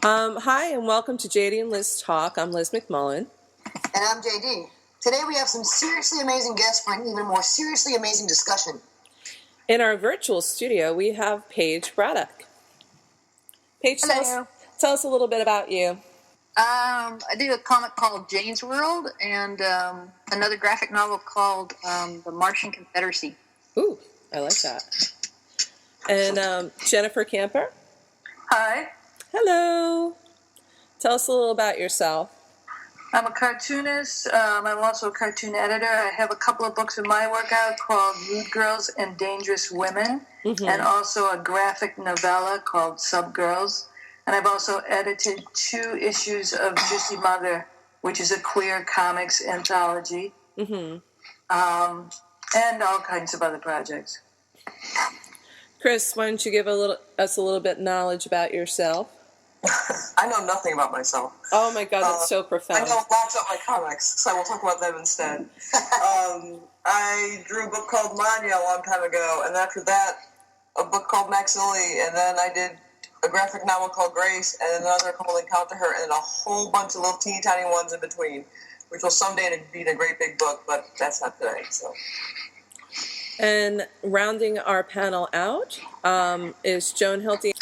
Hi, and welcome to JD and Liz Talk. I'm Liz McMullen. And I'm JD. Today we have some seriously amazing guests for an even more seriously amazing discussion. In our virtual studio, we have Paige Braddock. Paige, tell us a little bit about you. I do a comic called Jane's World and another graphic novel called The Martian Confederacy. Ooh, I like that. And Jennifer Camper. Hi. Hello. Tell us a little about yourself. I'm a cartoonist. I'm also a cartoon editor. I have a couple of books in my work out called Rude Girls and Dangerous Women, and also a graphic novella called Sub Girls. And I've also edited 2 issues of Juicy Mother, which is a queer comics anthology, and all kinds of other projects. Kris, why don't you give us a little bit knowledge about yourself? I know nothing about myself. Oh my God, that's so profound. I know lots about my comics, so I will talk about them instead. I drew a book called Manya a long time ago, and after that, a book called Maxilli, and then I did a graphic novel called Grace, and another called Encounter Her, and a whole bunch of little teeny tiny ones in between, which will someday be a great big book, but that's not today. So. And rounding our panel out is Joan Hilty.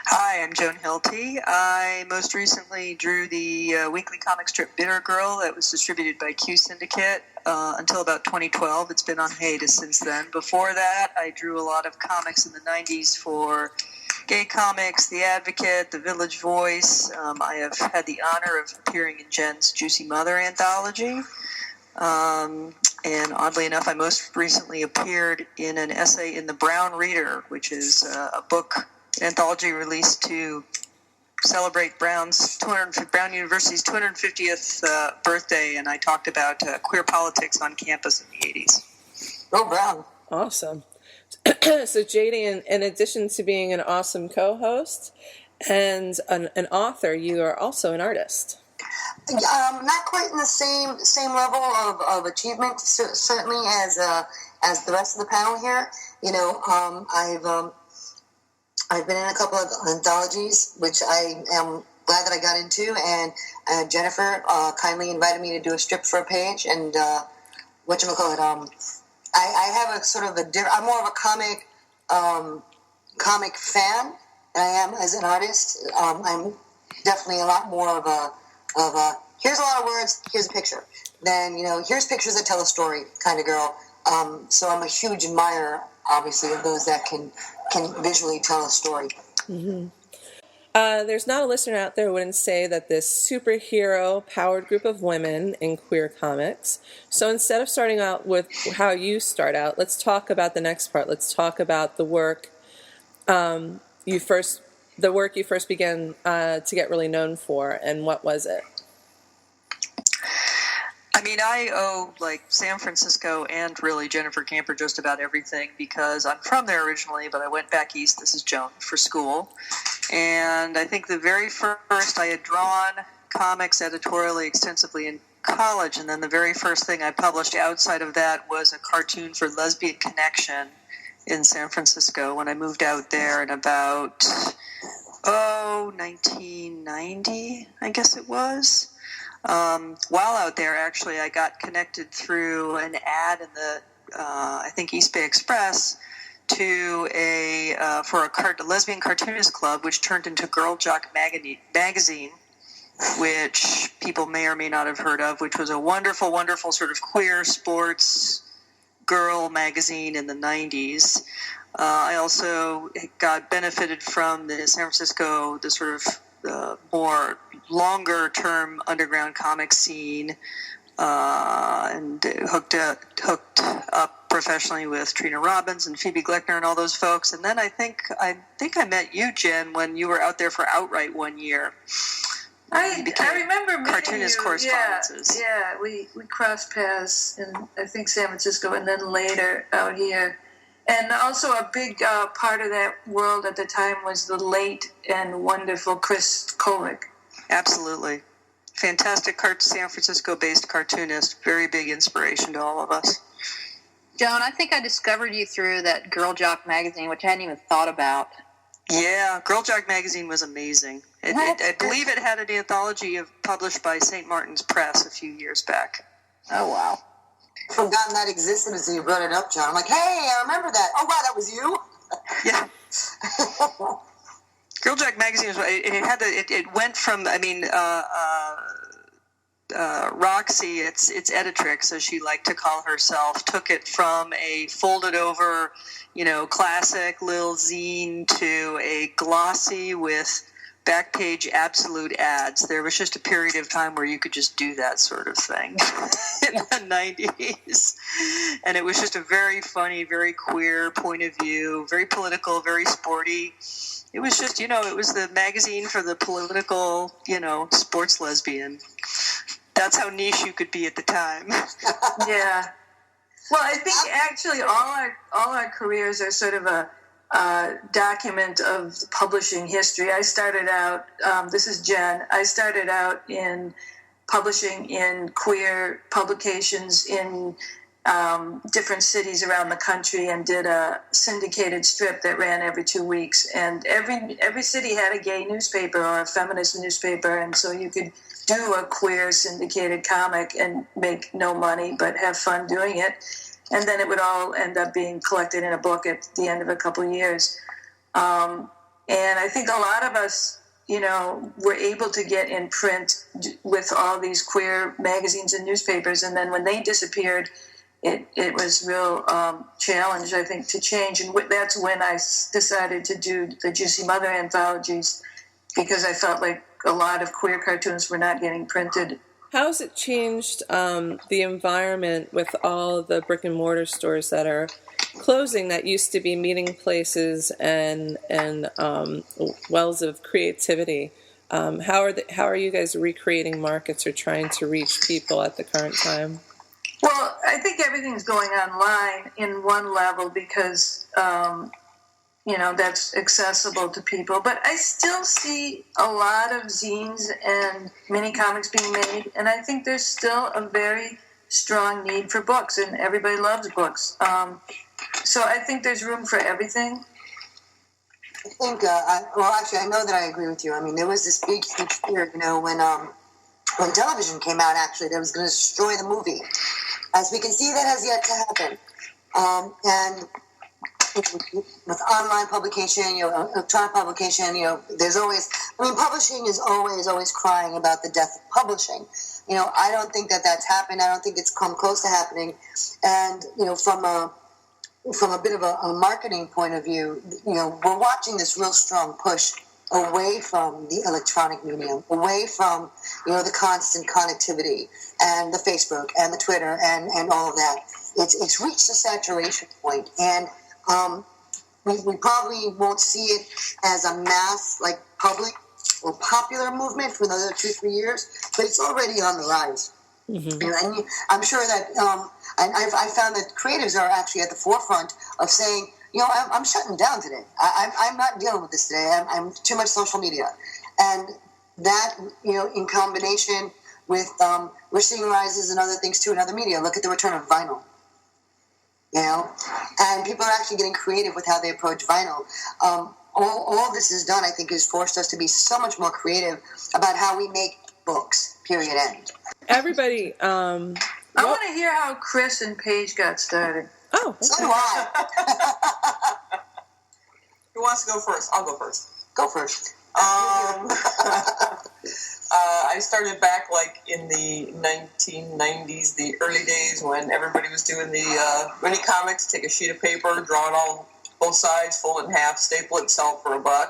Hi, I'm Joan Hilty. I most recently drew the weekly comic strip Bitter Girl that was distributed by Q Syndicate until about 2012. It's been on hiatus since then. Before that, I drew a lot of comics in the 90s for Gay Comics, The Advocate, The Village Voice. I have had the honor of appearing in Jen's Juicy Mother anthology. And oddly enough, I most recently appeared in an essay in The Brown Reader, which is a book anthology released to celebrate Brown University's 250th birthday, and I talked about queer politics on campus in the 80s. Go Brown. Awesome. So JD, in addition to being an awesome co-host and an author, you are also an artist. Not quite in the same level of achievement, certainly as the rest of the panel here. You know, I've been in a couple of anthologies, which I am glad that I got into, and Jennifer kindly invited me to do a strip for a page, and whatchamacallit, I have a sort of I'm more of a comic fan than I am as an artist. I'm definitely a lot more of a here's a lot of words, here's a picture, than, here's pictures that tell a story kind of girl. So I'm a huge admirer, obviously, of those that can visually tell a story. Mm-hmm. There's not a listener out there who wouldn't say that this superhero-powered group of women in queer comics. So instead of starting out with how you start out, let's talk about the next part. Let's talk about the work you first began to get really known for, and what was it? I mean, I owe, San Francisco and really Jennifer Camper just about everything, because I'm from there originally, but I went back east, this is Joan, for school. And I think the very first, I had drawn comics editorially extensively in college, and then the very first thing I published outside of that was a cartoon for Lesbian Connection in San Francisco when I moved out there in about, 1990, I guess it was. While out there, actually, I got connected through an ad in the, I think, East Bay Express to for a lesbian cartoonist club, which turned into Girl Jock magazine, which people may or may not have heard of, which was a wonderful, wonderful sort of queer sports girl magazine in the 90s. I also benefited from the San Francisco, the sort of more longer-term underground comic scene, and hooked up professionally with Trina Robbins and Phoebe Gleckner and all those folks. And then I think I met you, Jen, when you were out there for Outright one year. I remember cartoonist correspondences. Yeah, we crossed paths in, I think, San Francisco, and then later out here. And also a big part of that world at the time was the late and wonderful Chris Kovic. Absolutely. Fantastic San Francisco-based cartoonist. Very big inspiration to all of us. Joan, I think I discovered you through that Girl Jock magazine, which I hadn't even thought about. Yeah, Girl Jack magazine was amazing. I believe it had an anthology published by St. Martin's Press a few years back. Oh, wow. Forgotten that existed until you brought it up, John. I'm like, hey, I remember that. Oh, wow, that was you? Yeah. Girl Jack magazine was. It went from. I mean, Roxy, its editrix, as she liked to call herself, took it from a folded over, classic little zine to a glossy with back page absolute ads. There was just a period of time where you could just do that sort of thing in the 90s. And it was just a very funny, very queer point of view, very political, very sporty. It was just, it was the magazine for the political, sports lesbian. That's how niche you could be at the time. Yeah. Well, I think actually all our careers are sort of a document of publishing history. I started out, this is Jen, I started out in publishing in queer publications in different cities around the country, and did a syndicated strip that ran every 2 weeks. And every city had a gay newspaper or a feminist newspaper, and so you could do a queer syndicated comic and make no money but have fun doing it. And then it would all end up being collected in a book at the end of a couple of years. And I think a lot of us, were able to get in print with all these queer magazines and newspapers. And then when they disappeared, it was real challenge, I think, to change. And that's when I decided to do the Juicy Mother anthologies, because I felt like a lot of queer cartoons were not getting printed. How has it changed the environment with all the brick and mortar stores that are closing that used to be meeting places and wells of creativity? How are you guys recreating markets or trying to reach people at the current time? Well, I think everything's going online in one level because that's accessible to people. But I still see a lot of zines and mini comics being made, and I think there's still a very strong need for books, and everybody loves books. So I think there's room for everything. I think, actually, I know that I agree with you. I mean, there was this big fear, when television came out, actually, that was going to destroy the movie. As we can see, that has yet to happen. And with online publication, electronic publication, there's always, publishing is always crying about the death of publishing. I don't think that that's happened. I don't think it's come close to happening. And, from a bit of a marketing point of view, we're watching this real strong push away from the electronic medium, away from, the constant connectivity and the Facebook and the Twitter and all of that. It's reached a saturation point, and we probably won't see it as a mass, like public or popular movement for another 2-3 years, but it's already on the rise. Mm-hmm. And I'm sure that I found that creatives are actually at the forefront of saying, I'm shutting down today. I'm not dealing with this today. I'm too much social media. And that, in combination with, we're seeing rises in other things too, in other media. Look at the return of vinyl. And people are actually getting creative with how they approach vinyl. All this is done, I think, has forced us to be so much more creative about how we make books, period, end. Everybody, I want to hear how Kris and Paige got started. Oh, okay. So do I. Who wants to go first? I'll go first. Go first. I started back in the 1990s, the early days when everybody was doing the mini comics. Take a sheet of paper, draw it all both sides, fold it in half, staple it, sell it for $1.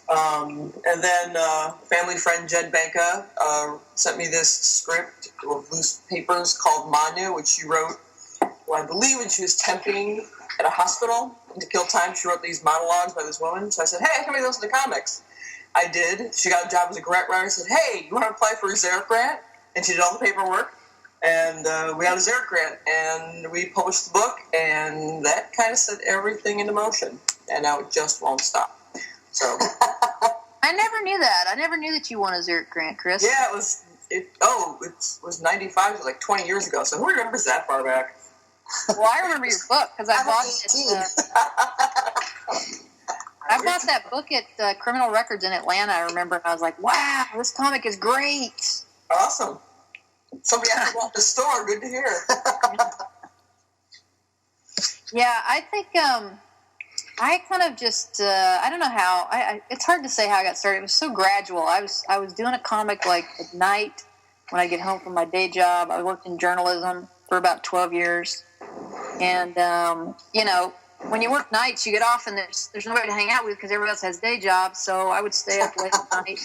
And then family friend Jed Banka sent me this script of loose papers called Manu, which she wrote, I believe, when she was temping at a hospital. And to kill time, she wrote these monologues by this woman. So I said, hey, I can make those into comics. I did. She got a job as a grant writer. I said, hey, you want to apply for a Xeric grant? And she did all the paperwork. And we got a Xeric grant. And we published the book. And that kind of set everything into motion. And now it just won't stop. So I never knew that. I never knew that you won a Xeric grant, Kris. Yeah, it was 95. It was 20 years ago. So who remembers that far back? Well, I remember your book because I bought it. I bought that book at Criminal Records in Atlanta, I remember. I was like, wow, this comic is great. Awesome. Somebody actually walked the store. Good to hear. Yeah, I think I kind of just I don't know how. It's hard to say how I got started. It was so gradual. I was doing a comic like at night when I get home from my day job. I worked in journalism for about 12 years, and you know, when you work nights, you get off and there's nobody to hang out with because everybody else has day jobs. So I would stay up late at night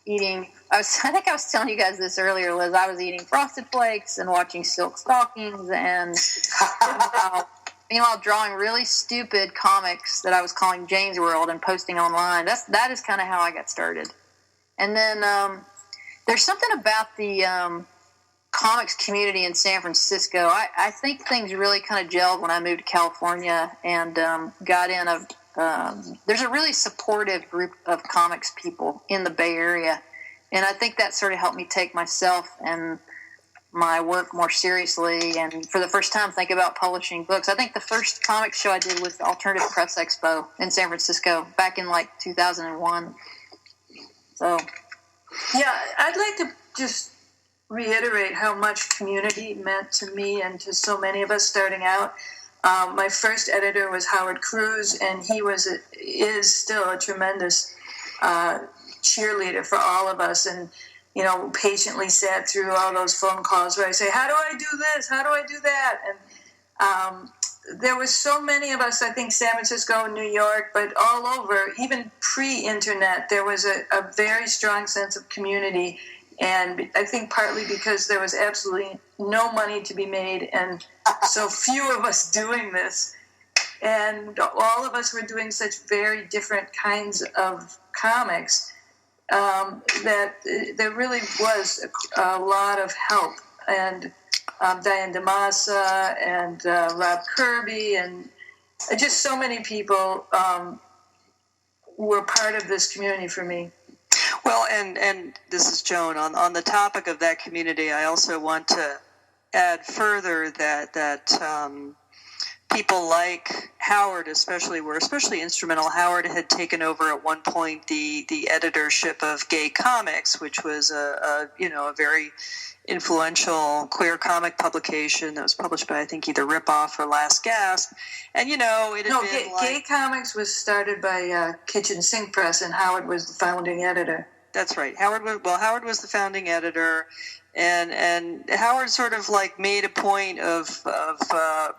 eating. I think I was telling you guys this earlier, Liz. I was eating Frosted Flakes and watching Silk Stockings and meanwhile drawing really stupid comics that I was calling Jane's World and posting online. That is kind of how I got started. And then there's something about the comics community in San Francisco. I think things really kind of gelled when I moved to California and got in there's a really supportive group of comics people in the Bay Area. And I think that sort of helped me take myself and my work more seriously, and for the first time think about publishing books. I think the first comic show I did was the Alternative Press Expo in San Francisco back in like 2001. So Yeah, I'd like to just reiterate how much community meant to me and to so many of us starting out. My first editor was Howard Cruz, and he is still a tremendous cheerleader for all of us, and you know, patiently sat through all those phone calls where I say, how do I do this? How do I do that? And there was so many of us, I think San Francisco and New York, but all over, even pre-internet, there was a very strong sense of community. And I think partly because there was absolutely no money to be made and so few of us doing this. And all of us were doing such very different kinds of comics that there really was a lot of help. And Diane DeMassa and Rob Kirby and just so many people were part of this community for me. Well, and this is Joan. On the topic of that community, I also want to add further that people like Howard especially were especially instrumental. Howard had taken over at one point the editorship of Gay Comics, which was a very influential queer comic publication that was published by I think either Ripoff or Last Gasp. And it had been Gay Comics was started by Kitchen Sink Press, and Howard was the founding editor. That's right. Howard was the founding editor, and Howard sort of like made a point of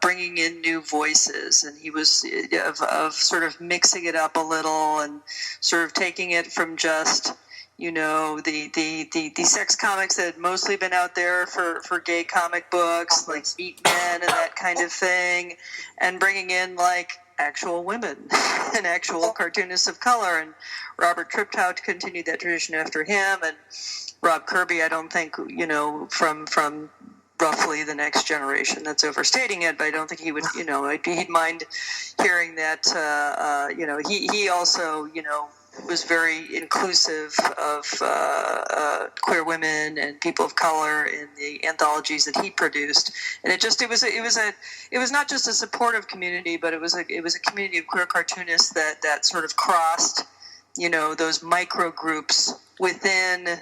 bringing in new voices, and he was of sort of mixing it up a little and sort of taking it from just the sex comics that had mostly been out there for gay comic books like Beat Men and that kind of thing, and bringing in like actual women and actual cartoonists of color. And Robert Triptow continued that tradition after him, and Rob Kirby, I don't think, from roughly the next generation. That's overstating it, but I don't think he would, he'd mind hearing that, he also, was very inclusive of queer women and people of color in the anthologies that he produced, and it was not just a supportive community, but it was a community of queer cartoonists that sort of crossed, those micro groups within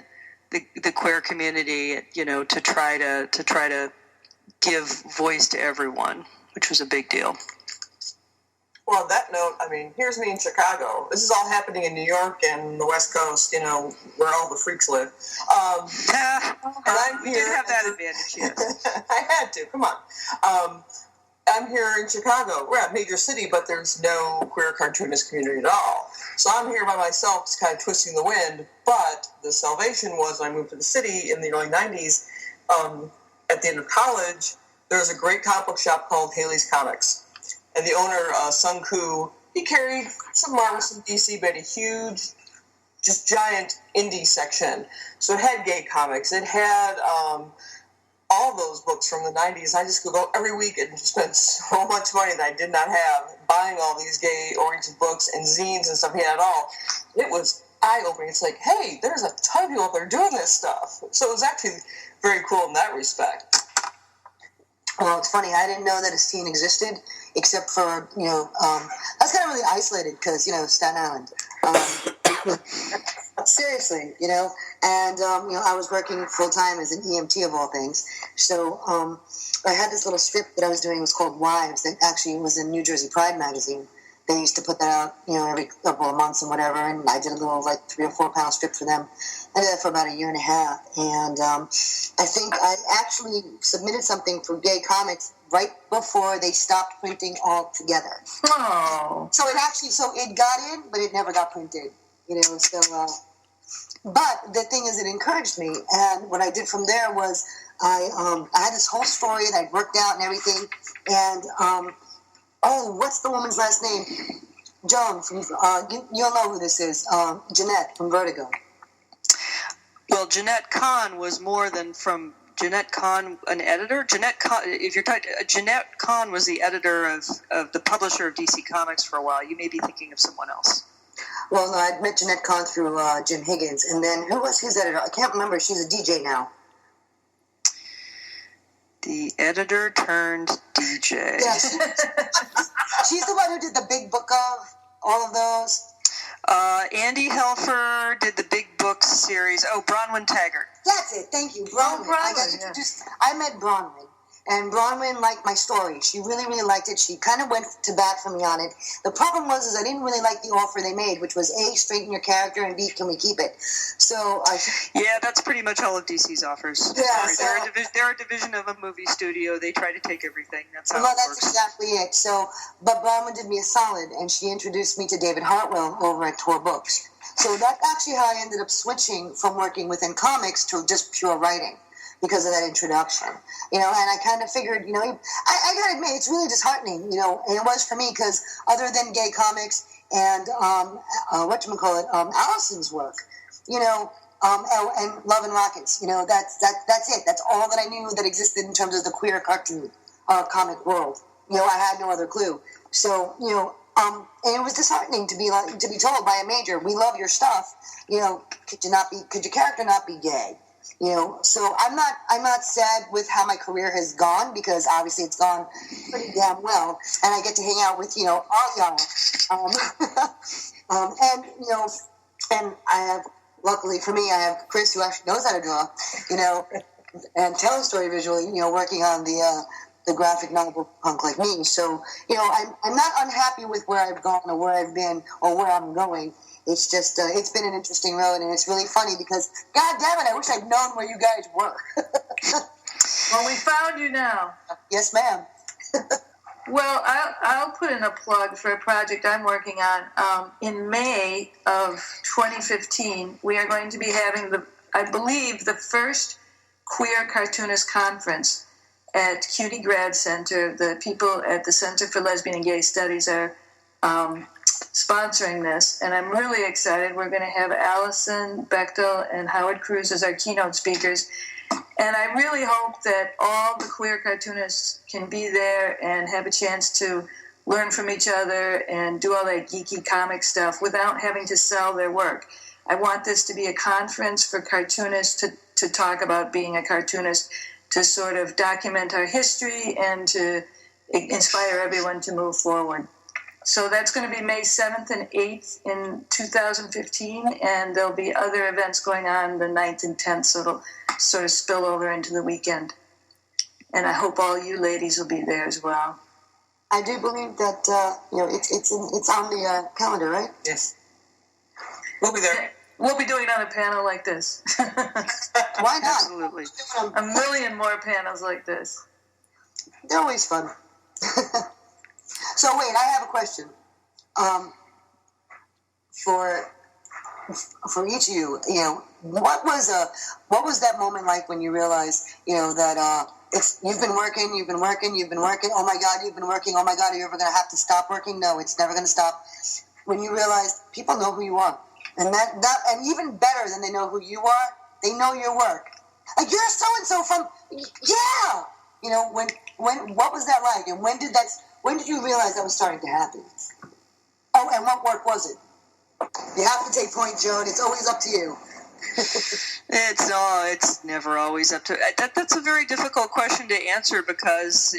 the queer community, to try to give voice to everyone, which was a big deal. Well, on that note, I mean, here's me in Chicago. This is all happening in New York and the West Coast, where all the freaks live. And I'm we here. did have that advantage, yes. I had to. Come on. I'm here in Chicago. We're a major city, but there's no queer cartoonist community at all. So I'm here by myself, just kind of twisting the wind. But the salvation was when I moved to the city in the early 90s. At the end of college, there was a great comic book shop called Haley's Comics. And the owner, Sung Koo, he carried some Marvel, some DC, but a huge, just giant indie section. So it had gay comics. It had all those books from the 90s. I just could go every week and spend so much money that I did not have buying all these gay-oriented books and zines and stuff he had all. It was eye-opening. It's like, hey, there's a ton of people out there doing this stuff. So it was actually very cool in that respect. Well, it's funny. I didn't know that a scene existed except for, I was kind of really isolated because, Staten Island. Seriously, and, I was working full-time as an EMT of all things. So I had this little strip that I was doing. It was called Wives, that actually was in New Jersey Pride magazine. They used to put that out, every couple of months and whatever, and I did a little, 3 or 4 pound strip for them. I did that for about a year and a half, and I think I actually submitted something for Gay Comics right before they stopped printing altogether. Oh. So it got in, but it never got printed, but the thing is, it encouraged me, and what I did from there was I had this whole story that I'd worked out and everything, and what's the woman's last name? Joan from you'll know who this is. Jeanette from Vertigo. Well, Jeanette Kahn was more than from Jeanette Kahn, an editor. Jeanette Kahn, if you're talking, Jeanette Kahn was the editor of the publisher of DC Comics for a while. You may be thinking of someone else. Well, no, I'd met Jeanette Kahn through Jim Higgins, and then who was his editor? I can't remember. She's a DJ now. The editor turned DJ. Yeah, she's the one who did the big book of all of those. Andy Helfer did the Big Books series. Oh, Bronwyn Taggart. That's it. Thank you, Bronwyn. I got introduced. I met Bronwyn, and Bronwyn liked my story. She really, really liked it. She kind of went to bat for me on it. The problem was I didn't really like the offer they made, which was A, straighten your character, and B, can we keep it? So yeah, that's pretty much all of DC's offers. Yeah, they're a division of a movie studio. They try to take everything. That's how it that's works. exactly it. So, but Bronwyn did me a solid, and she introduced me to David Hartwell over at Tor Books. So that's actually how I ended up switching from working within comics to just pure writing, because of that introduction, and I kind of figured, I gotta admit, it's really disheartening, and it was for me, because other than Gay Comics and, Allison's work, and Love and Rockets, that's it. That's all that I knew that existed in terms of the queer cartoon, comic world. I had no other clue. So, and it was disheartening to be told by a major, we love your stuff, could your character not be gay? So I'm not sad with how my career has gone, because obviously it's gone pretty damn well, and I get to hang out with all y'all, and I have, luckily for me, I have Kris, who actually knows how to draw, and tell a story visually, working on the graphic novel punk like me. So I'm not unhappy with where I've gone or where I've been or where I'm going. It's just, it's been an interesting road, and it's really funny because, God damn it, I wish I'd known where you guys were. Well, we found you now. Yes, ma'am. Well, I'll put in a plug for a project I'm working on. In May of 2015, we are going to be having I believe, the first queer cartoonist conference at CUNY Grad Center. The people at the Center for Lesbian and Gay Studies are sponsoring this, and I'm really excited. We're going to have Allison Bechtel and Howard Cruz as our keynote speakers, and I really hope that all the queer cartoonists can be there and have a chance to learn from each other and do all that geeky comic stuff without having to sell their work. I want this to be a conference for cartoonists to talk about being a cartoonist, to sort of document our history and to inspire everyone to move forward. So that's going to be May 7th and 8th in 2015, and there'll be other events going on the 9th and 10th, so it'll sort of spill over into the weekend. And I hope all you ladies will be there as well. I do believe that it's on the calendar, right? Yes. We'll be there. We'll be doing it on a panel like this. Why not? Absolutely. A million more panels like this. They're always fun. So wait, I have a question. For each of you, what was that moment like when you realized, that you've been working. Oh my God, you've been working. Oh my God, are you ever going to have to stop working? No, it's never going to stop. When you realize people know who you are, and that and even better than they know who you are, they know your work. Like, you're so and so from, yeah. What was that like, and when did you realize that was starting to happen? Oh, and what work was it? You have to take point, Joan. It's always up to you. It's never always up to that's a very difficult question to answer, because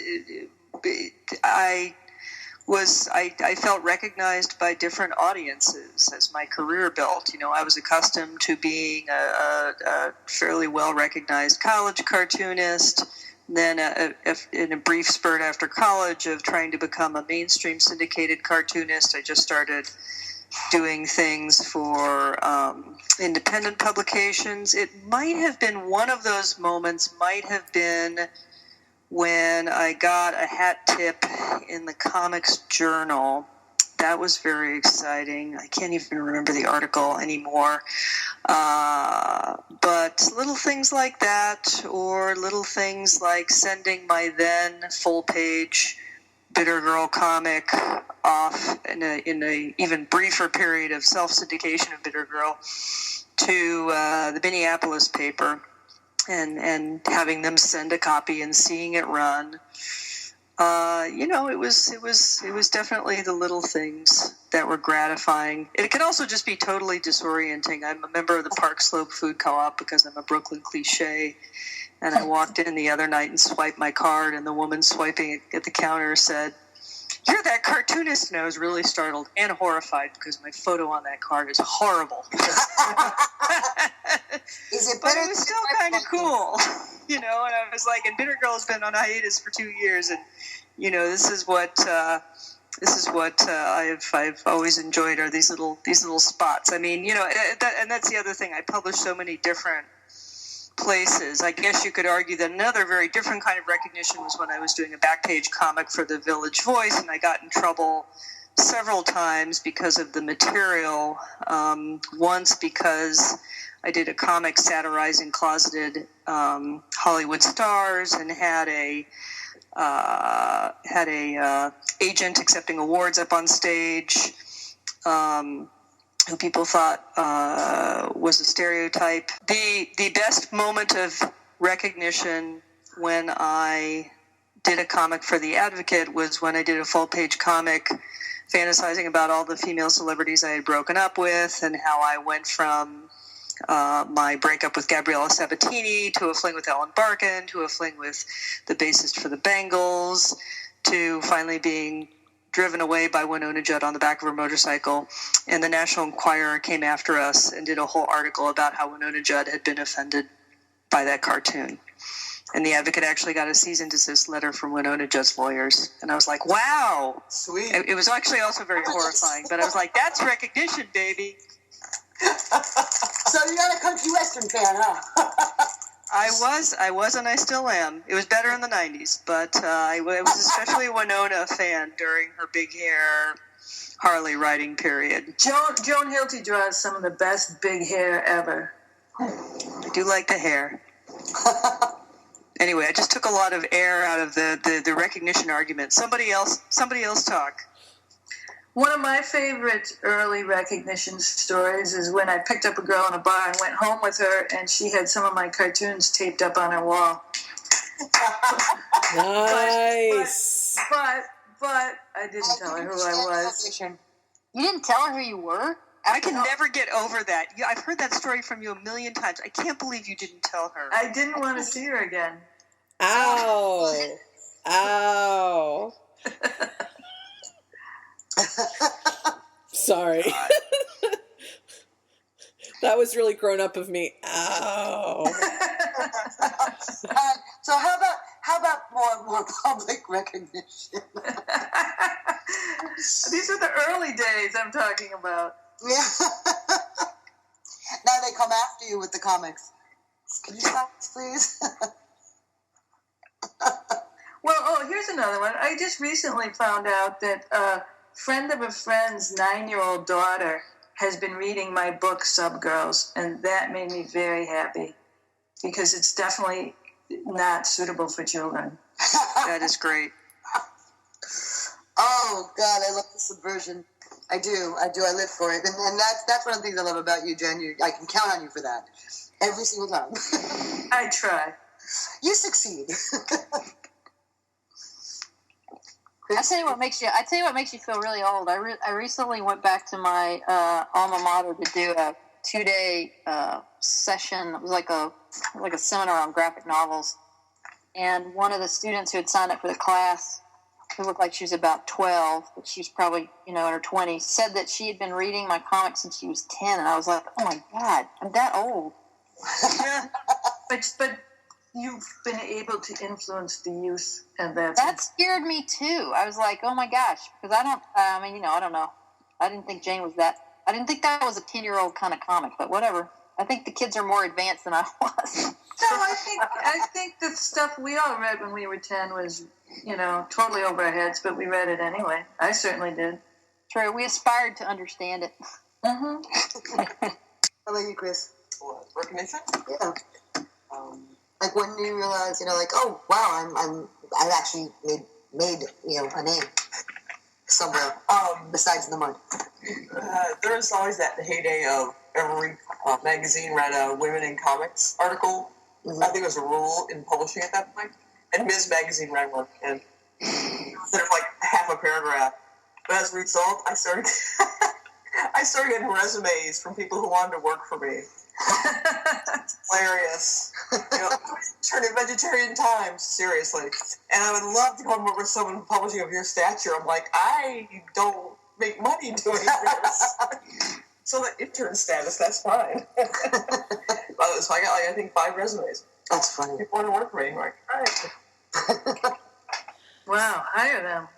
I felt recognized by different audiences as my career built. I was accustomed to being a fairly well-recognized college cartoonist, then in a brief spurt after college of trying to become a mainstream syndicated cartoonist. I just started doing things for independent publications. It might have been one of those moments, might have been when I got a hat tip in the Comics Journal. That was very exciting. I can't even remember the article anymore. But little things like that, or little things like sending my then full-page Bitter Girl comic off in a even briefer period of self-syndication of Bitter Girl to the Minneapolis paper, and having them send a copy and seeing it run. It was definitely the little things that were gratifying. It could also just be totally disorienting. I'm a member of the Park Slope Food Co-op because I'm a Brooklyn cliche. And I walked in the other night and swiped my card, and the woman swiping at the counter said, "You're that cartoonist." And I was really startled and horrified because my photo on that card is horrible. But it was still kind of cool, And I was like, and Bitter Girl has been on hiatus for 2 years, and this is what I've always enjoyed, are these little spots. I mean, and that's the other thing. I publish so many different places. I guess you could argue that another very different kind of recognition was when I was doing a back-page comic for the Village Voice, and I got in trouble several times because of the material. Once because I did a comic satirizing closeted Hollywood stars, and had a agent accepting awards up on stage, who people thought was a stereotype. The best moment of recognition when I did a comic for The Advocate was when I did a full-page comic fantasizing about all the female celebrities I had broken up with, and how I went from my breakup with Gabriella Sabatini to a fling with Ellen Barkin to a fling with the bassist for the Bangles, to finally being driven away by Winona Judd on the back of her motorcycle. And the National Enquirer came after us and did a whole article about how Winona Judd had been offended by that cartoon. And The Advocate actually got a cease and desist letter from Winona Judd's lawyers. And I was like, wow. Sweet. It was actually also very horrifying, but I was like, that's recognition, baby. So you're not a country western fan, huh? I was, and I still am. It was better in the 90s, but I was especially a Winona fan during her big hair Harley riding period. Joan Hilty draws some of the best big hair ever. I do like the hair. Anyway, I just took a lot of air out of the recognition argument. Somebody else talk. One of my favorite early recognition stories is when I picked up a girl in a bar and went home with her, and she had some of my cartoons taped up on her wall. Nice. But I didn't tell her who I was. You didn't tell her who you were? I can never get over that. I've heard that story from you a million times. I can't believe you didn't tell her. I didn't want to see her again. Ow. Ow. Sorry. That was really grown up of me. Ow. So how about more public recognition? These are the early days I'm talking about. Yeah. Now they come after you with the comics. Can you stop this, please? Well, here's another one. I just recently found out that a friend of a friend's 9-year-old daughter has been reading my book, Subgirls, and that made me very happy because it's definitely not suitable for children. That is great. Oh, God, I love the subversion. I do. I live for it. And that's one of the things I love about you, Jen. I can count on you for that. Every single time. I try. You succeed. I tell you what makes you feel really old. I recently went back to my alma mater to do a 2-day session. It was like a seminar on graphic novels, and one of the students who had signed up for the class who looked like she was about 12, but she was probably, in her 20s, said that she had been reading my comics since she was 10, and I was like, oh my God, I'm that old. But you've been able to influence the youth, and that scared me too. I was like, oh my gosh, because I don't know. I didn't think Jane was that. I didn't think that was a 10-year-old kind of comic, but whatever. I think the kids are more advanced than I was. No, I think the stuff we all read when we were 10 was, totally over our heads, but we read it anyway. I certainly did. True. We aspired to understand it. Mm-hmm. How about you, Kris? What, recognition? Yeah. Like when you realize, oh wow, I've actually made a name somewhere besides in the mud. There was always that heyday of every magazine read a Women in Comics article. Mm-hmm. I think it was a rule in publishing at that point. And Ms. Magazine ran one, and there's like half a paragraph. But as a result, I started getting resumes from people who wanted to work for me. Hilarious. Turn in Vegetarian Times, seriously. And I would love to come work with someone publishing of your stature. I'm like, I don't make money doing this. So the intern status, that's fine. So I got I think 5 resumes. That's funny. People want to work for me. I'm like, all right. Wow, hire them.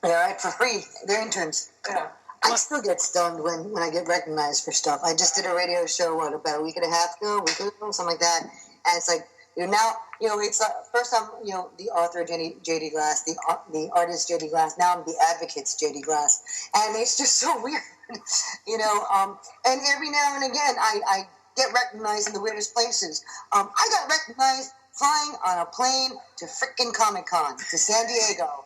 Yeah, right, for free. They're interns. Yeah. I still get stoned when I get recognized for stuff. I just did a radio show, about a week and a half ago, something like that. And it's like, it's first I'm, the author J.D. Glass, the artist J.D. Glass. Now I'm the advocate's J.D. Glass. And it's just so weird, And every now and again, I get recognized in the weirdest places. I got recognized flying on a plane to frickin' Comic-Con, to San Diego.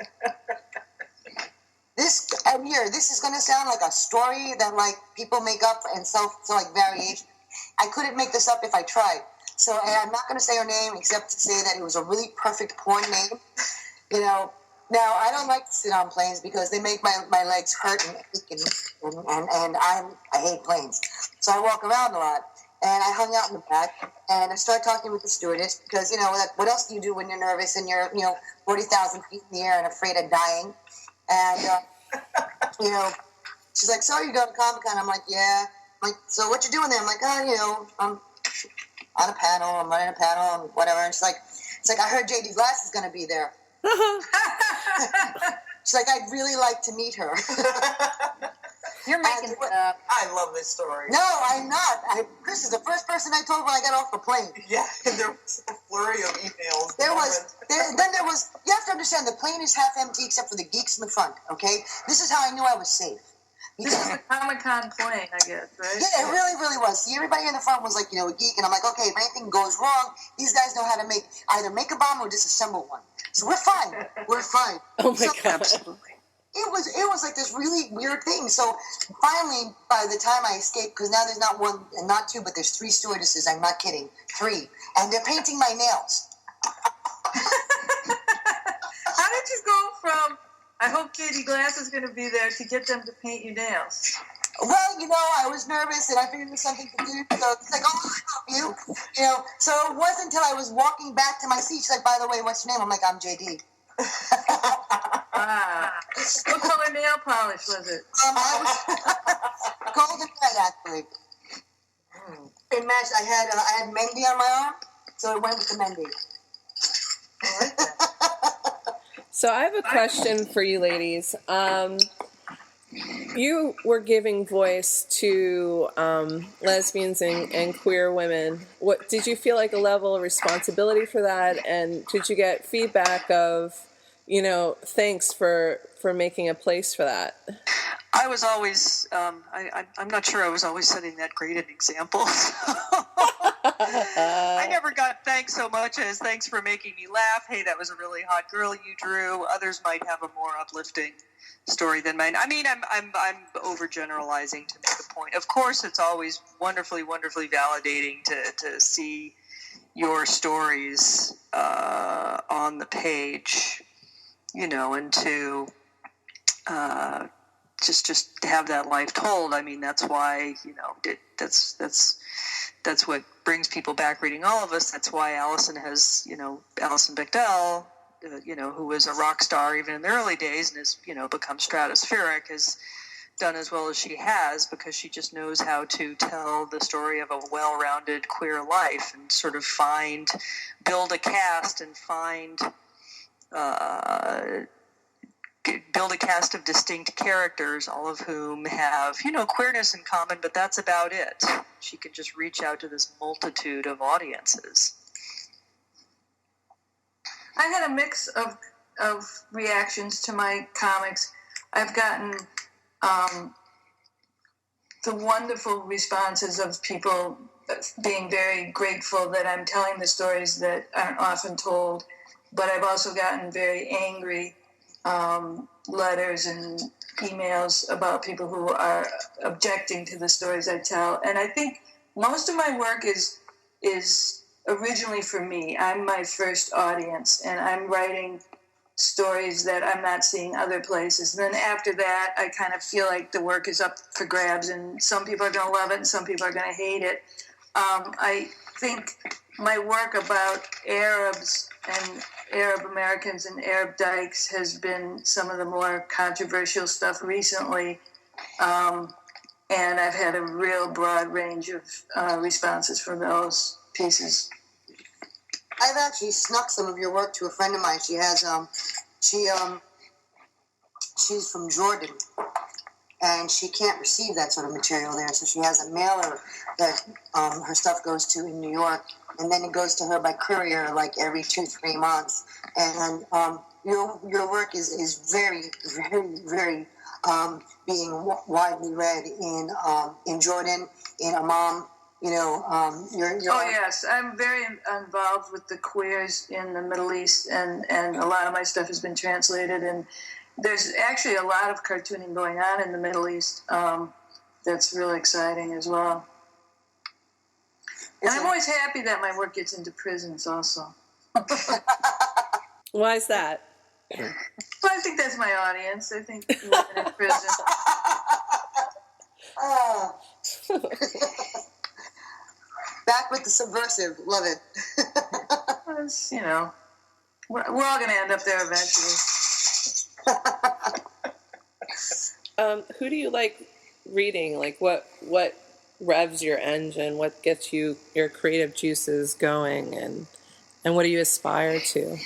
This is going to sound like a story that, people make up and sell for, variation. I couldn't make this up if I tried. So, and I'm not going to say her name except to say that it was a really perfect porn name. Now, I don't like to sit on planes because they make my legs hurt and ache, and I hate planes. So I walk around a lot. And I hung out in the back, and I started talking with the stewardess because, what else do you do when you're nervous and you're, 40,000 feet in the air and afraid of dying? And, she's like, so you go to Comic-Con? I'm like, yeah. I'm like, so what you doing there? I'm like, I'm on a panel. I'm running a panel and whatever. And she's like, I heard J.D. Glass is going to be there. She's like, I'd really like to meet her. You're making it up. I love this story. No, I'm not. Kris is the first person I told when I got off the plane. Yeah, and there was a flurry of emails. Then there was, you have to understand, the plane is half empty except for the geeks in the front, okay? This is how I knew I was safe. This is a Comic-Con plane, I guess, right? Yeah, it really, really was. See, everybody in the front was like, a geek, and I'm like, okay, if anything goes wrong, these guys know how to either make a bomb or disassemble one. So we're fine. We're fine. Oh my God. Absolutely. It was like this really weird thing. So finally, by the time I escaped, because now there's not one and not two, but there's 3 stewardesses. I'm not kidding, 3, and they're painting my nails. How did you go from, I hope J.D. Glass is going to be there, to get them to paint your nails? Well, I was nervous, and I figured it was something to do. So it's like, oh, I help you. So it wasn't until I was walking back to my seat. She's like, by the way, what's your name? I'm like, I'm J.D. What color nail polish was it? I was golden red, actually. It matched. I had Mendy on my arm, so it went with the Mendy. I like that. So I have a question for you ladies. You were giving voice to lesbians and queer women. What did you feel like a level of responsibility for that? And did you get feedback of, thanks for making a place for that? I was always, I'm not sure I was always setting that great an example. I never got thanks so much as thanks for making me laugh. Hey, that was a really hot girl you drew. Others might have a more uplifting story than mine. I mean, I'm overgeneralizing to make a point. Of course, it's always wonderfully, wonderfully validating to see your stories on the page, and to just have that life told. I mean, that's why that's what brings people back reading all of us. That's why Allison has Allison Bechdel who was a rock star even in the early days and has, become stratospheric, has done as well as she has because she just knows how to tell the story of a well-rounded queer life and sort of build a cast and build a cast of distinct characters, all of whom have, queerness in common, but that's about it. She can just reach out to this multitude of audiences. I had a mix of reactions to my comics. I've gotten the wonderful responses of people being very grateful that I'm telling the stories that aren't often told, but I've also gotten very angry letters and emails about people who are objecting to the stories I tell. And I think most of my work is originally for me. I'm my first audience, and I'm writing stories that I'm not seeing other places. And then after that, I kind of feel like the work is up for grabs, and some people are going to love it and some people are going to hate it. I think my work about Arabs and Arab Americans and Arab dykes has been some of the more controversial stuff recently. And I've had a real broad range of responses for those pieces. I've actually snuck some of your work to a friend of mine. She has, she's from Jordan, and she can't receive that sort of material there. So she has a mailer that her stuff goes to in New York, and then it goes to her by courier like every 2-3 months. And your work is very, very, very being widely read in Jordan, in Amman. Oh yes, I'm very involved with the queers in the Middle East, and a lot of my stuff has been translated, and there's actually a lot of cartooning going on in the Middle East that's really exciting as well. And I'm always happy that my work gets into prisons also. Why is that? Well, I think that's my audience. I think women in prison. Back with the subversive. Love it. It's, we're all going to end up there eventually. Who do you like reading? Like what revs your engine? What gets you your creative juices going? And what do you aspire to?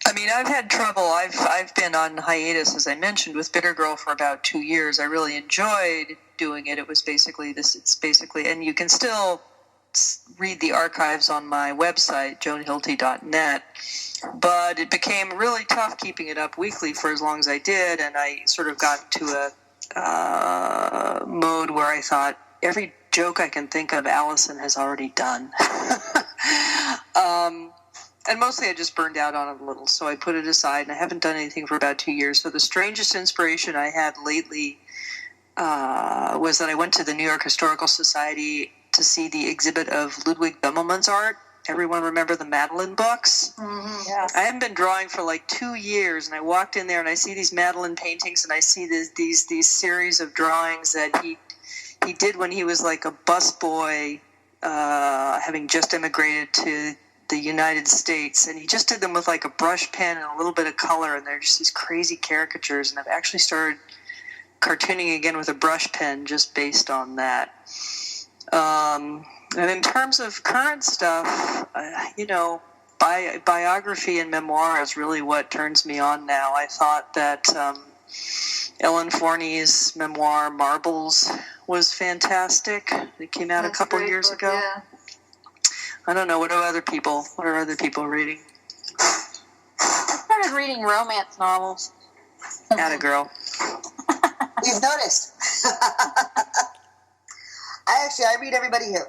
I mean, I've had trouble. I've been on hiatus, as I mentioned, with Bitter Girl for about 2 years. I really enjoyed doing it. It's basically, and you can still read the archives on my website, joanhilty.net, but it became really tough keeping it up weekly for as long as I did, and I sort of got to a mode where I thought, every joke I can think of, Allison has already done. And mostly I just burned out on it a little, so I put it aside, and I haven't done anything for about 2 years. So the strangest inspiration I had lately was that I went to the New York Historical Society to see the exhibit of Ludwig Bemelmann's art. Everyone remember the Madeline books? Mm-hmm. Yes. I haven't been drawing for like 2 years, and I walked in there and I see these Madeline paintings, and I see these series of drawings that he did when he was like a busboy, having just immigrated to the United States, and he just did them with like a brush pen and a little bit of color, and they're just these crazy caricatures, and I've actually started cartooning again with a brush pen just based on that. And in terms of current stuff, biography and memoir is really what turns me on now. I thought that Ellen Forney's memoir, Marbles, was fantastic. It came out a couple years ago. Yeah. I don't know. What are other people reading? I started reading romance novels. Atta girl. You've noticed. I read everybody here,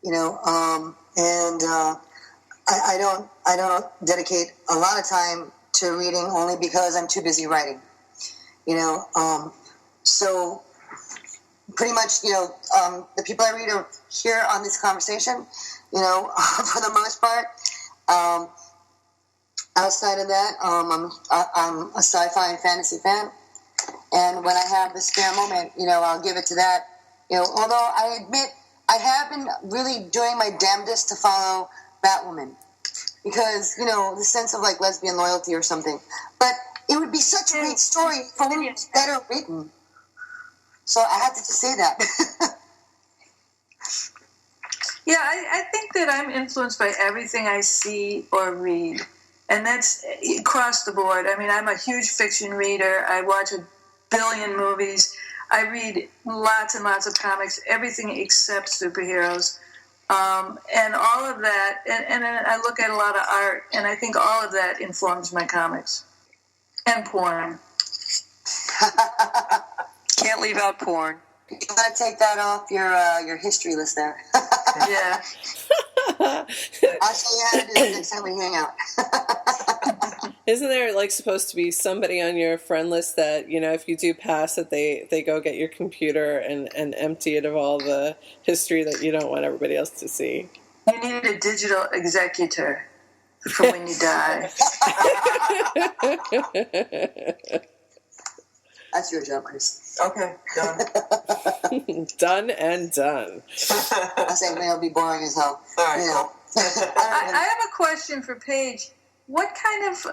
and I don't dedicate a lot of time to reading only because I'm too busy writing, so pretty much, the people I read are here on this conversation, for the most part. Outside of that, I'm a sci-fi and fantasy fan, and when I have the spare moment, I'll give it to that. Although I admit I have been really doing my damnedest to follow Batwoman. because, the sense of like lesbian loyalty or something. But it would be such a great story if it was better written. So I had to just say that. Yeah, I think that I'm influenced by everything I see or read. And that's across the board. I mean, I'm a huge fiction reader. I watch a billion movies. I read lots and lots of comics, everything except superheroes. And all of that, and I look at a lot of art, and I think all of that informs my comics. And porn. Can't leave out porn. You gotta take that off your history list there. Yeah. I'll show you how to do it next time we hang out. Isn't there like supposed to be somebody on your friend list that, if you do pass that they go get your computer and empty it of all the history that you don't want everybody else to see? You need a digital executor for when you die. That's your job, Kris. Okay, done. Done and done. I say it'll be boring as hell. Sorry. I have a question for Paige. What kind of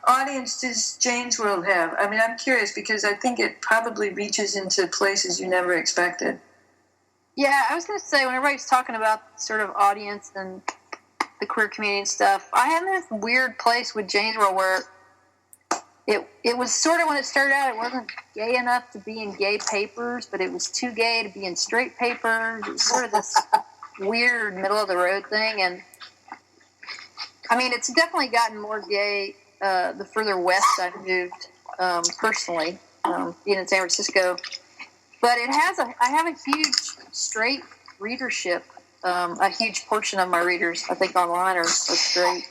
audience does Jane's World have? I mean, I'm curious because I think it probably reaches into places you never expected. Yeah, I was going to say, when everybody's talking about sort of audience and the queer community and stuff, I have this weird place with Jane's World where it was sort of, when it started out, it wasn't gay enough to be in gay papers, but it was too gay to be in straight papers. It was sort of this weird middle-of-the-road thing, and I mean, it's definitely gotten more gay the further west I've moved, personally, being in San Francisco. But I have a huge straight readership. A huge portion of my readers, I think, online are straight.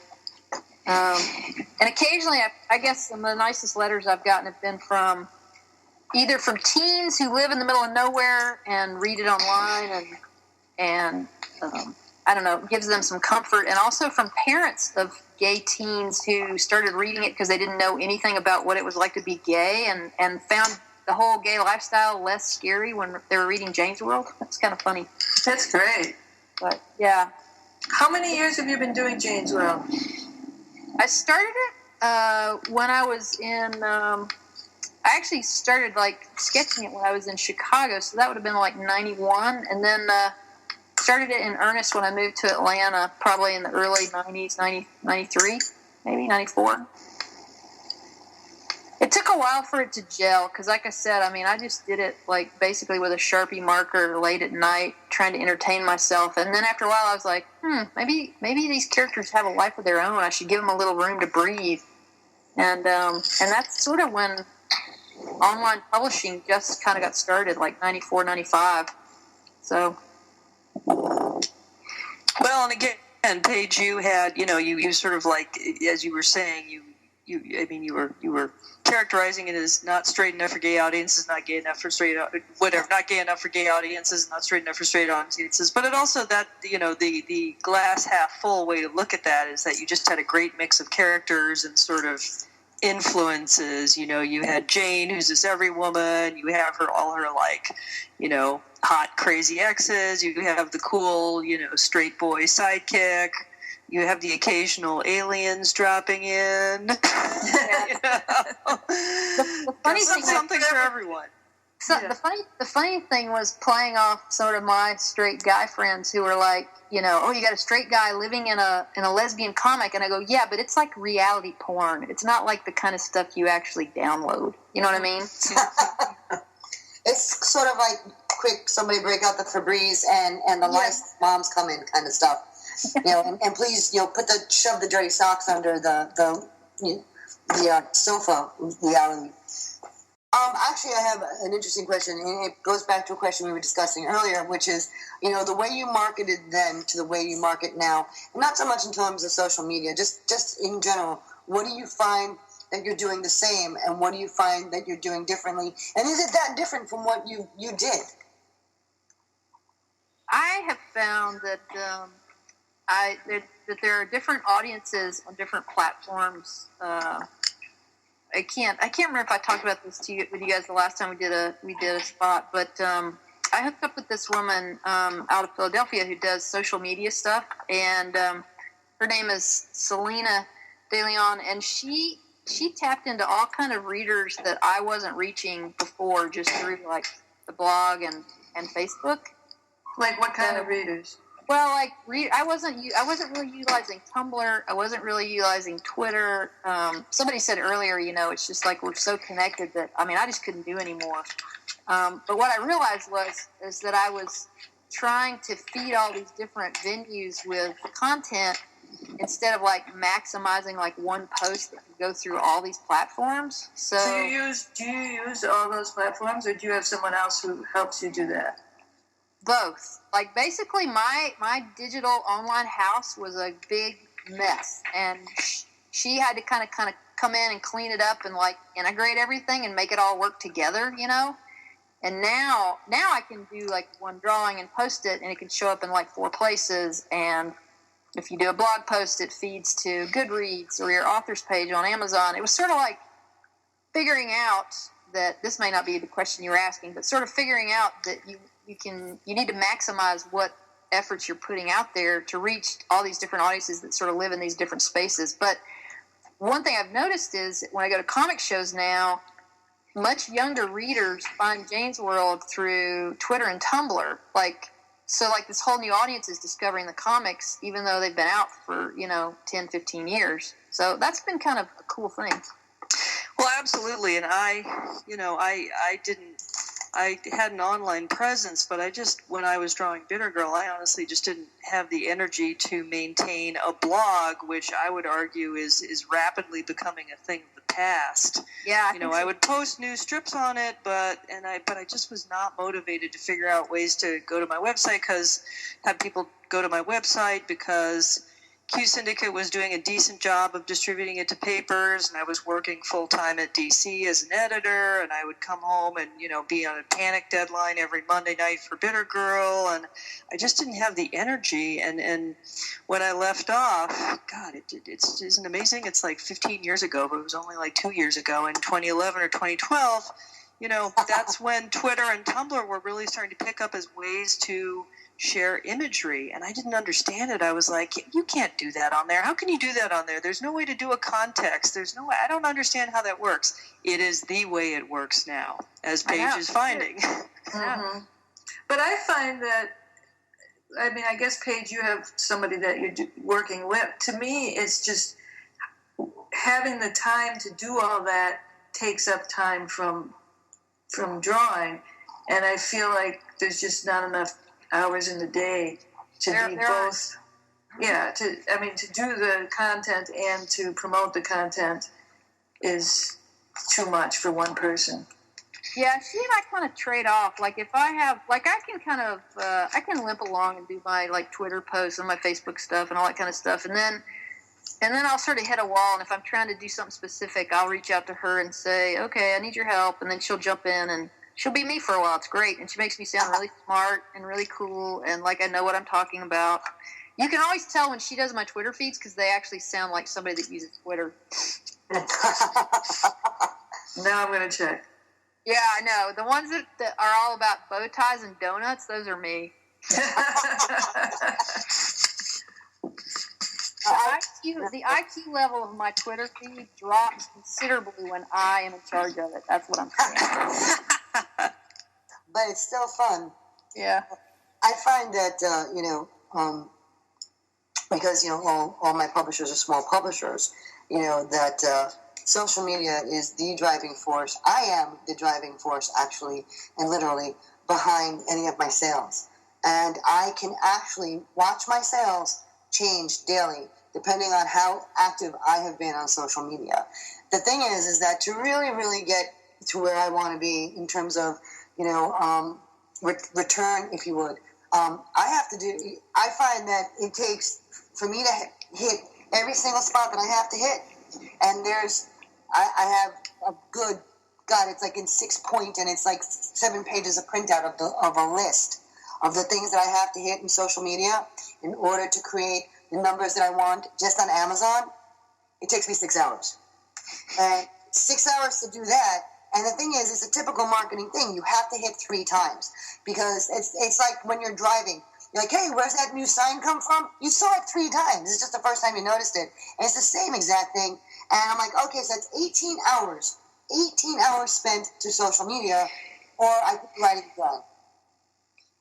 And occasionally, I guess some of the nicest letters I've gotten have been either from teens who live in the middle of nowhere and read it online and I don't know, gives them some comfort, and also from parents of gay teens who started reading it because they didn't know anything about what it was like to be gay and found the whole gay lifestyle less scary when they were reading Jane's World. That's kind of funny. That's great. But, yeah. How many years have you been doing Jane's World? I started it when I was in... I actually started, sketching it when I was in Chicago, so that would have been, 91, and then... started it in earnest when I moved to Atlanta, probably in the early 90s, 93, maybe 94. It took a while for it to gel because, like I said, I just did it basically with a Sharpie marker late at night, trying to entertain myself. And then after a while, I was like, maybe these characters have a life of their own. I should give them a little room to breathe. And that's sort of when online publishing just kind of got started, 94, 95. So. Well, and again, Paige, you had, you sort of as you were saying, you were characterizing it as not straight enough for gay audiences, not gay enough for not gay enough for gay audiences, not straight enough for straight audiences. But it also that, the glass half full way to look at that is that you just had a great mix of characters and sort of influences. You had Jane, who's this every woman. You have all her hot crazy exes. You have the cool straight boy sidekick. You have the occasional aliens dropping in. The funny thing, something for everyone. So the funny thing was playing off sort of my straight guy friends who were like, oh, you got a straight guy living in a lesbian comic, and I go, yeah, but it's like reality porn. It's not like the kind of stuff you actually download. You know what I mean? It's sort of like quick, somebody break out the Febreze and the nice moms come in kind of stuff. And please, shove the dirty socks under the sofa reality. Actually, I have an interesting question, and it goes back to a question we were discussing earlier, which is, the way you marketed then to the way you market now, and not so much in terms of social media, just in general. What do you find that you're doing the same, and what do you find that you're doing differently? And is it that different from what you did? I have found that that there are different audiences on different platforms. I can't remember if I talked about this with you guys the last time we did a spot, but I hooked up with this woman out of Philadelphia who does social media stuff, and Her name is Selena De Leon, and she tapped into all kind of readers that I wasn't reaching before, just through like the blog and Facebook. Like what kind of readers? Well, like I wasn't really utilizing Tumblr. I wasn't really utilizing Twitter. Somebody said earlier, it's just like we're so connected that I just couldn't do anymore. But what I realized is that I was trying to feed all these different venues with content instead of like maximizing like one post that could go through all these platforms. So do you use all those platforms, or do you have someone else who helps you do that? Both. Like basically my digital online house was a big mess, and she had to kind of come in and clean it up and like integrate everything and make it all work together, And now I can do like one drawing and post it, and it can show up in like 4 places. And if you do a blog post, it feeds to Goodreads or your author's page on Amazon. It was sort of like figuring out that this may not be the question you were asking, but sort of figuring out that you need to maximize what efforts you're putting out there to reach all these different audiences that sort of live in these different spaces. But one thing I've noticed is when I go to comic shows now, much younger readers find Jane's World through Twitter and Tumblr. So this whole new audience is discovering the comics, even though they've been out for, 10, 15 years. So that's been kind of a cool thing. Well, absolutely. And I had an online presence, but when I was drawing Bitter Girl, I honestly just didn't have the energy to maintain a blog, which I would argue is rapidly becoming a thing of the past. Yeah. I would post new strips on it, but I just was not motivated to figure out ways to go to my website, have people go to my website, because Q Syndicate was doing a decent job of distributing it to papers, and I was working full-time at DC as an editor, and I would come home and, be on a panic deadline every Monday night for Bitter Girl, and I just didn't have the energy. And when I left off, God, isn't amazing? It's like 15 years ago, but it was only like 2 years ago, in 2011 or 2012, that's when Twitter and Tumblr were really starting to pick up as ways to share imagery, and I didn't understand it. I was like, you can't do that on there. How can you do that on there? There's no way to do a context. There's no way. I don't understand how that works. It is the way it works now, as Paige is finding. Mm-hmm. But I find that, I guess, Paige, you have somebody that you're working with. To me, it's just having the time to do all that takes up time from drawing, and I feel like there's just not enough hours in the day to be both. Yeah, to do the content and to promote the content is too much for one person. Yeah, she and I kind of trade off. Like if I have, I can kind of, I can limp along and do my Twitter posts and my Facebook stuff and all that kind of stuff, and then I'll sort of hit a wall. And if I'm trying to do something specific, I'll reach out to her and say, okay, I need your help, and then she'll jump in and she'll be me for a while. It's great. And she makes me sound really smart and really cool and like I know what I'm talking about. You can always tell when she does my Twitter feeds because they actually sound like somebody that uses Twitter. Now I'm going to check. Yeah, I know. The ones that are all about bow ties and donuts, those are me. The IQ level of my Twitter feed drops considerably when I am in charge of it. That's what I'm saying. But it's still fun. Yeah. I find that, because, all my publishers are small publishers, that social media is the driving force. I am the driving force, actually, and literally, behind any of my sales. And I can actually watch my sales change daily, depending on how active I have been on social media. The thing is that to really, really get to where I want to be in terms of, return, if you would, I find that it takes for me to hit every single spot that I have to hit. And I have a good, God, it's like in 6 point, and it's like 7 pages of printout of a list of the things that I have to hit in social media in order to create the numbers that I want just on Amazon. It takes me 6 hours. And 6 hours to do that. And the thing is, it's a typical marketing thing. You have to hit 3 times because it's like when you're driving. You're like, hey, where's that new sign come from? You saw it 3 times. This is just the first time you noticed it. And it's the same exact thing. And I'm like, okay, so that's 18 hours. 18 hours spent to social media, or I could be writing it down.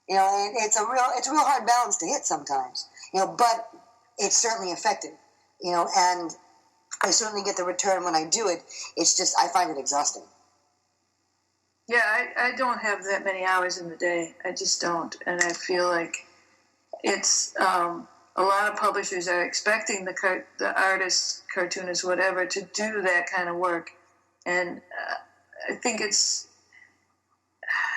And it's a real hard balance to hit sometimes. But it's certainly effective. And I certainly get the return when I do it. It's just I find it exhausting. Yeah, I don't have that many hours in the day. I just don't. And I feel like it's a lot of publishers are expecting the artists, cartoonists, whatever, to do that kind of work. And I think it's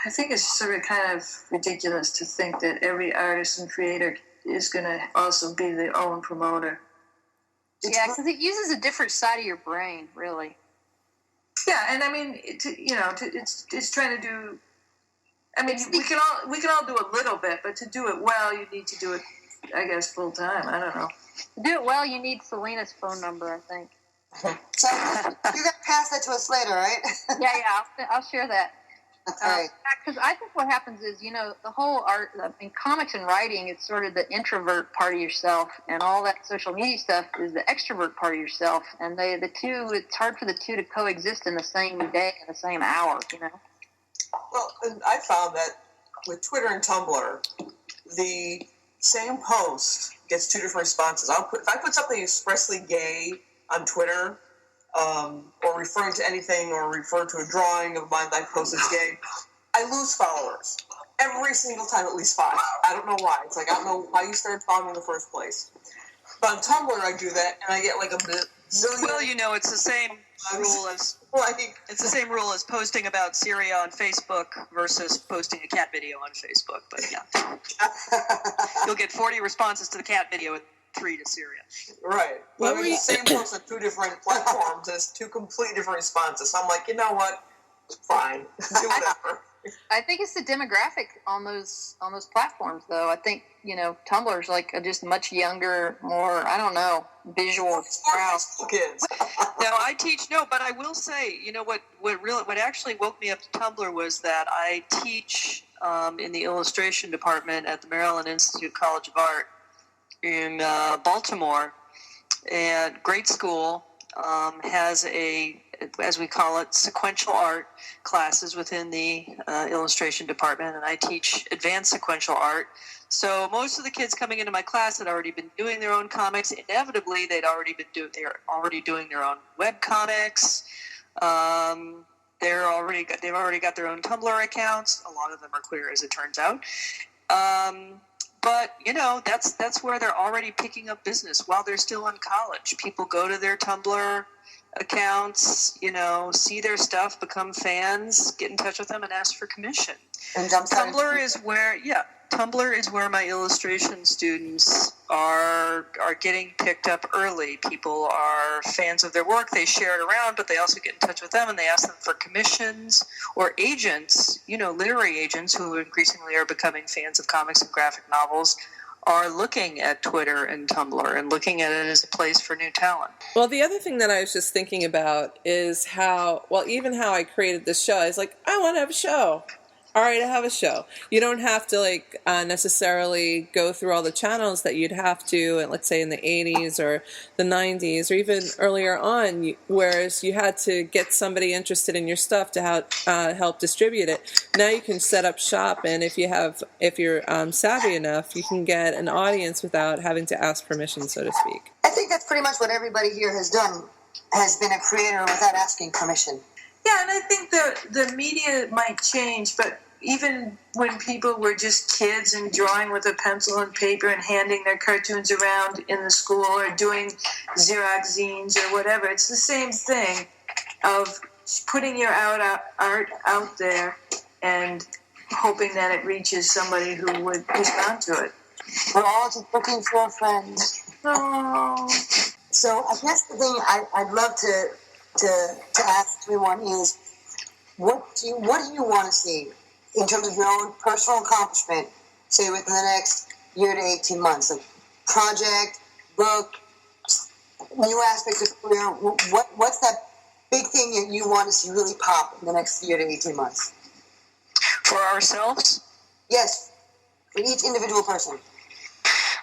sort of kind of ridiculous to think that every artist and creator is going to also be their own promoter. Yeah, because it uses a different side of your brain, really. Yeah, and I mean, it's trying to do. I mean, we can all do a little bit, but to do it well, you need to do it, I guess, full time. I don't know. To do it well, you need Selena's phone number, I think. So you're gonna pass that to us later, right? Yeah, I'll share that. Okay. Because I think what happens is, the whole art in comics and writing, it's sort of the introvert part of yourself, and all that social media stuff is the extrovert part of yourself. And the two, it's hard for the two to coexist in the same day, in the same hour, Well, and I found that with Twitter and Tumblr, the same post gets 2 different responses. If I put something expressly gay on Twitter, or referring to anything, or refer to a drawing of mine that I post as gay, I lose followers. Every single time, at least 5. I don't know why. It's like, I don't know why you started following me in the first place. But on Tumblr, I do that, and I get like a zillion... Well, it's the same rule as posting about Syria on Facebook versus posting a cat video on Facebook. But yeah, you'll get 40 responses to the cat video and 3 to Syria. Right. But the same post on 2 different platforms has 2 completely different responses. So I'm like, you know what? Fine. Do whatever. I think it's the demographic on those platforms, though. I think, Tumblr's like a just much younger, more, I don't know, visual crowd. Kids. But I will say, what actually woke me up to Tumblr was that I teach in the illustration department at the Maryland Institute College of Art in Baltimore, and great school, has as we call it, sequential art classes within the illustration department, and I teach advanced sequential art. So most of the kids coming into my class had already been doing their own comics. Inevitably, they're already doing their own web comics. They've already got their own Tumblr accounts. A lot of them are queer, as it turns out. But, that's where they're already picking up business while they're still in college. People go to their Tumblr accounts, see their stuff, become fans, get in touch with them, and ask for commission. And Tumblr is where my illustration students are getting picked up early. People are fans of their work. They share it around, but they also get in touch with them, and they ask them for commissions, or agents, literary agents who increasingly are becoming fans of comics and graphic novels, are looking at Twitter and Tumblr and looking at it as a place for new talent. Well, the other thing that I was just thinking about is even how I created this show. I was like, I want to have a show. All right, I have a show. You don't have to necessarily go through all the channels that you'd have to, let's say in the 80s or the 90s or even earlier on, whereas you had to get somebody interested in your stuff to help distribute it. Now you can set up shop, and if you're savvy enough, you can get an audience without having to ask permission, so to speak. I think that's pretty much what everybody here has done, has been a creator without asking permission. Yeah, and I think the media might change, but even when people were just kids and drawing with a pencil and paper and handing their cartoons around in the school or doing Xerox zines or whatever, it's the same thing of putting your art out there and hoping that it reaches somebody who would respond to it. We're all just looking for a friend. Oh. So I guess the thing I'd love to ask everyone is, what do you want to see in terms of your own personal accomplishment, say within the next year to 18 months? Like project, book, new aspects of career. What's that big thing that you want to see really pop in the next year to 18 months? For ourselves? Yes. for each individual person?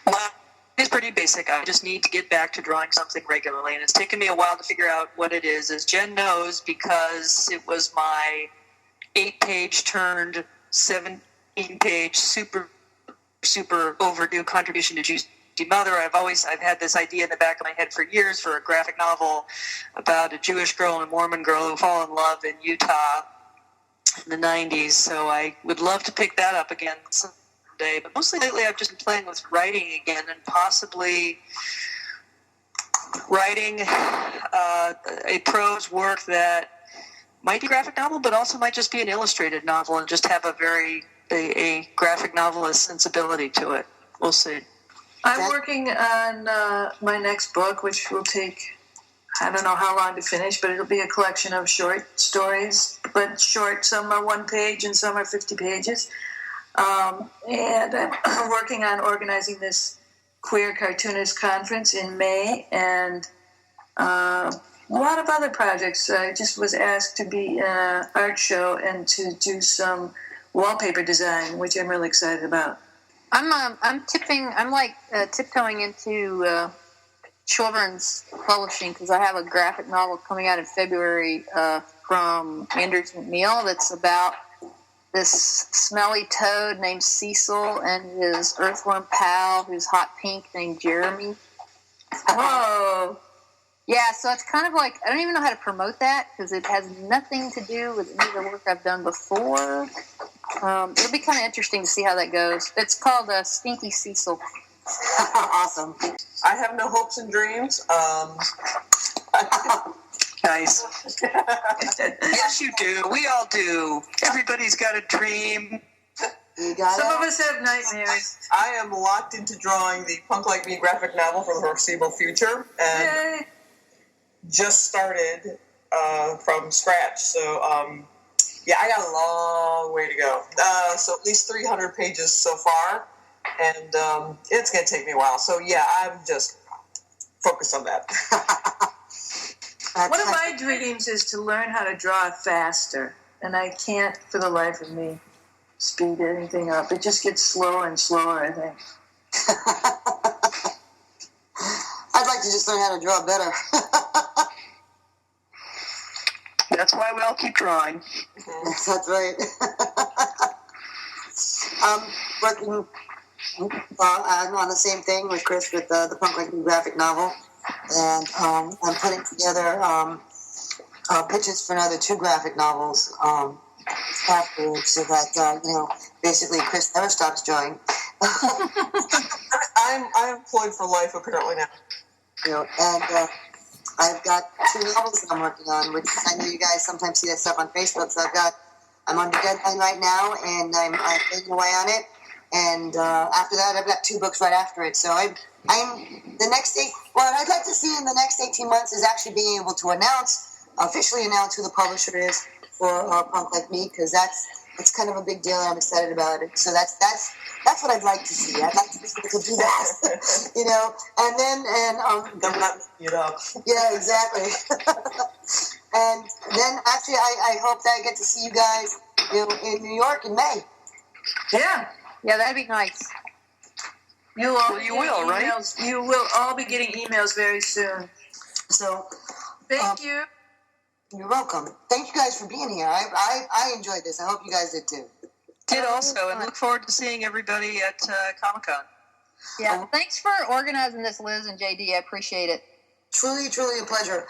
Well, it's pretty basic. I just need to get back to drawing something regularly, and it's taken me a while to figure out what it is. As Jen knows, because it was my 8-page turned 17-page super overdue contribution to Juicy Mother. I've had this idea in the back of my head for years for a graphic novel about a Jewish girl and a Mormon girl who fall in love in Utah in the 90s. So I would love to pick that up again someday. But mostly lately I've just been playing with writing again, and possibly writing a prose work that might be a graphic novel, but also might just be an illustrated novel and just have a graphic novelist sensibility to it. We'll see. I'm working on my next book, which will take, I don't know how long to finish, but it'll be a collection of short stories, but short. Some are 1 page and some are 50 pages. And I'm working on organizing this queer cartoonist conference in May, and a lot of other projects. I just was asked to be in an art show and to do some wallpaper design, which I'm really excited about. I'm tiptoeing into children's publishing because I have a graphic novel coming out in February from Anders McMullen that's about this smelly toad named Cecil and his earthworm pal who's hot pink named Jeremy. Whoa! Yeah, so it's kind of like, I don't even know how to promote that because it has nothing to do with any of the work I've done before. It'll be kind of interesting to see how that goes. It's called Stinky Cecil. Awesome. I have no hopes and dreams. Nice. Yes, you do. We all do. Everybody's got a dream. Some of us have nightmares. I am locked into drawing the Punk Like Me graphic novel for the foreseeable future, and Yay! just started from scratch. So, yeah, I got a long way to go. So at least 300 pages so far, and it's going to take me a while. So, yeah, I'm just focused on that. One of my dreams is to learn how to draw faster, and I can't, for the life of me, speed anything up. It just gets slower and slower, I think. I'd like to just learn how to draw better. That's why we all keep drawing. That's right. Working I'm on the same thing with Kris with the Punk Like Me graphic novel, and I'm putting together pitches for another 2 graphic novels afterwards, so that basically Kris never stops drawing. I'm employed for life apparently now. And I've got 2 novels that I'm working on, which I know you guys sometimes see that stuff on Facebook. So I'm under deadline right now, and I'm taking away on it. And after that, I've got 2 books right after it. So I'm the next what I'd like to see in the next 18 months is actually being able to officially announce who the publisher is for Punk Like Me, because it's kind of a big deal, and I'm excited about it. So that's what I'd like to see. I'd like to be able to do that, And then I'm not making it up. Yeah, exactly. And then actually, I hope that I get to see you guys, in New York in May. Yeah. Yeah, that'd be nice. You will, right? You will all be getting emails very soon. So, Thank you. You're welcome. Thank you guys for being here. I enjoyed this. I hope you guys did too. Did also, and look forward to seeing everybody at Comic-Con. Yeah, thanks for organizing this, Liz and JD. I appreciate it. Truly, truly a pleasure.